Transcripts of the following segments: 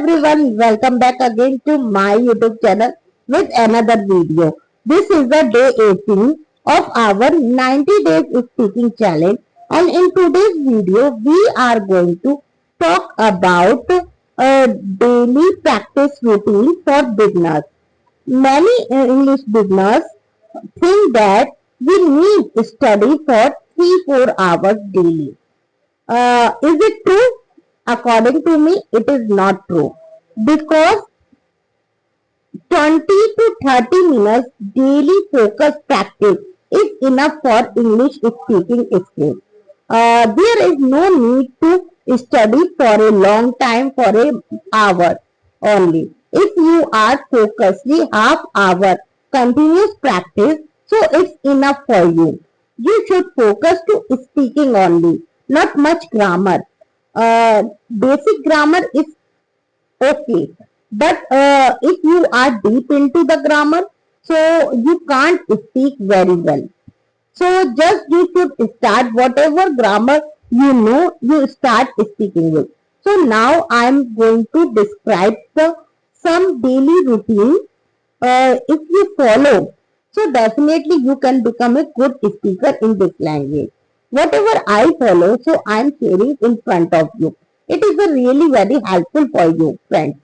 everyone, welcome back again to my YouTube channel with another video. This is the day 18 of our 90 days speaking challenge, and in today's video we are going to talk about a daily practice routine for beginners. Many English beginners think that we need to study for 3-4 hours daily. Is it true? According to me, it is not true, because 20 to 30 minutes daily focus practice is enough for English speaking skills. There is no need to study for a long time, for an hour only. If you are focusedly half hour continuous practice, so it's enough for you. You should focus to speaking only, not much grammar. Basic grammar is okay, but if you are deep into the grammar, so you can't speak very well. So just you should start whatever grammar you know, you start speaking with. So now I am going to describe some daily routine. If you follow, so definitely you can become a good speaker in this language. Whatever I follow, so I am sharing in front of you. It is a really very helpful for you, friends.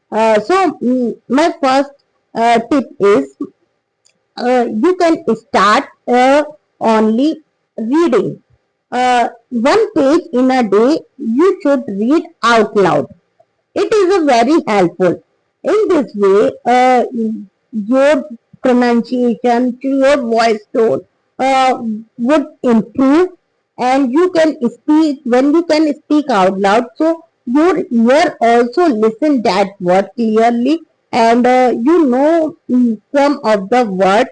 My first tip is you can start only reading. One page in a day you should read out loud. It is a very helpful. In this way, your pronunciation, your voice tone would improve, and you can speak when you can speak out loud. So your ear also listen that word clearly, and you know some of the words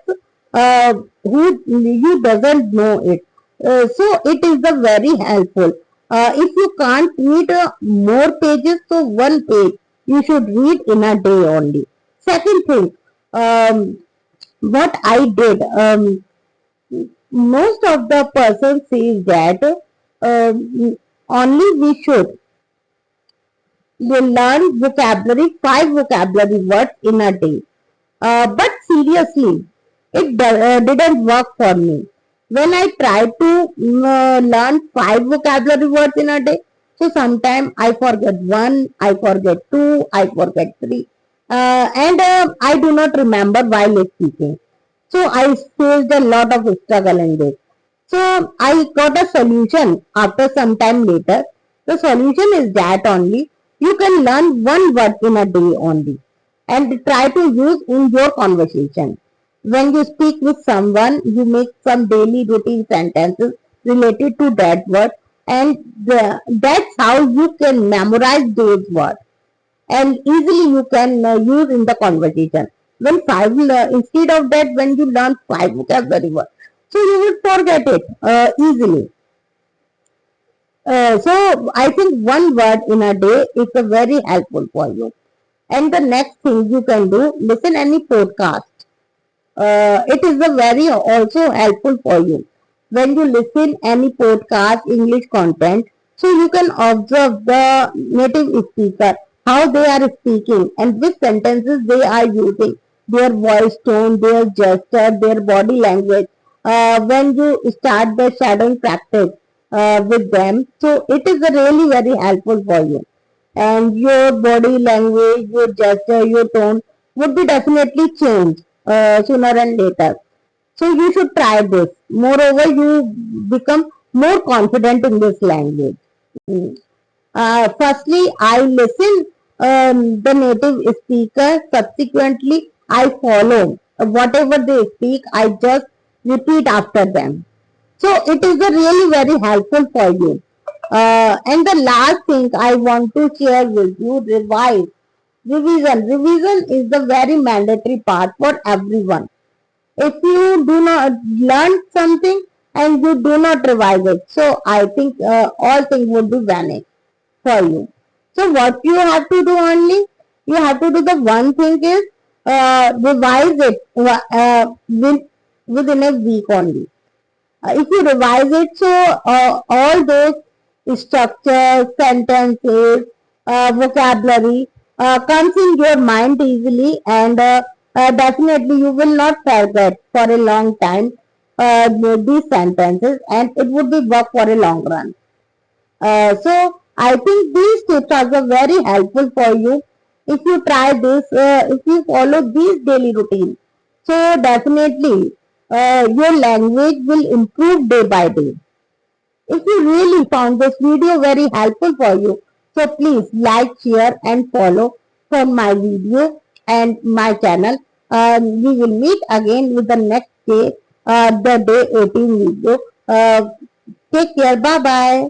who you doesn't know it. So it is the very helpful. If you can't read more pages, so one page you should read in a day only. Second thing, what I did, most of the person says that only we should learn vocabulary, 5 vocabulary words in a day. But seriously, it didn't work for me. When I tried to learn 5 vocabulary words in a day, so sometimes I forget one, I forget two, I forget three, and I do not remember while speaking. So I faced a lot of struggle in this. So I got a solution after some time later. The solution is that only you can learn one word in a day only and try to use in your conversation. When you speak with someone, you make some daily routine sentences related to that word, and that's how you can memorize those words, and easily you can use in the conversation. When instead of that, when you learn 5 vocabulary words, so you will forget it easily. So I think one word in a day is a very helpful for you. And the next thing you can do, listen any podcast. It is a very also helpful for you. When you listen any podcast, English content, so you can observe the native speaker, how they are speaking and which sentences they are using, their voice tone, their gesture, their body language. When you start the shadowing practice with them, so it is a really very helpful for you, and your body language, your gesture, your tone would be definitely changed sooner and later. So you should try this. Moreover, you become more confident in this language. Mm. Firstly, I listen the native speaker. Subsequently, I follow whatever they speak. I just repeat after them. So it is a really very helpful for you. And the last thing I want to share with you, revise. Revision. Revision is the very mandatory part for everyone. If you do not learn something and you do not revise it, so I think all things would be vanished for you. So what you have to do only, you have to do the one thing is revise it within a week only. If you revise it, so all those structures, sentences, vocabulary, comes in your mind easily, and definitely you will not forget for a long time these sentences, and it would be work for a long run. So I think these tips are very helpful for you if you try this, if you follow these daily routine. So definitely your language will improve day by day. If you really found this video very helpful for you, so please like, share and follow for my video and my channel. We will meet again with the next day, the day 18 video. Take care. Bye bye.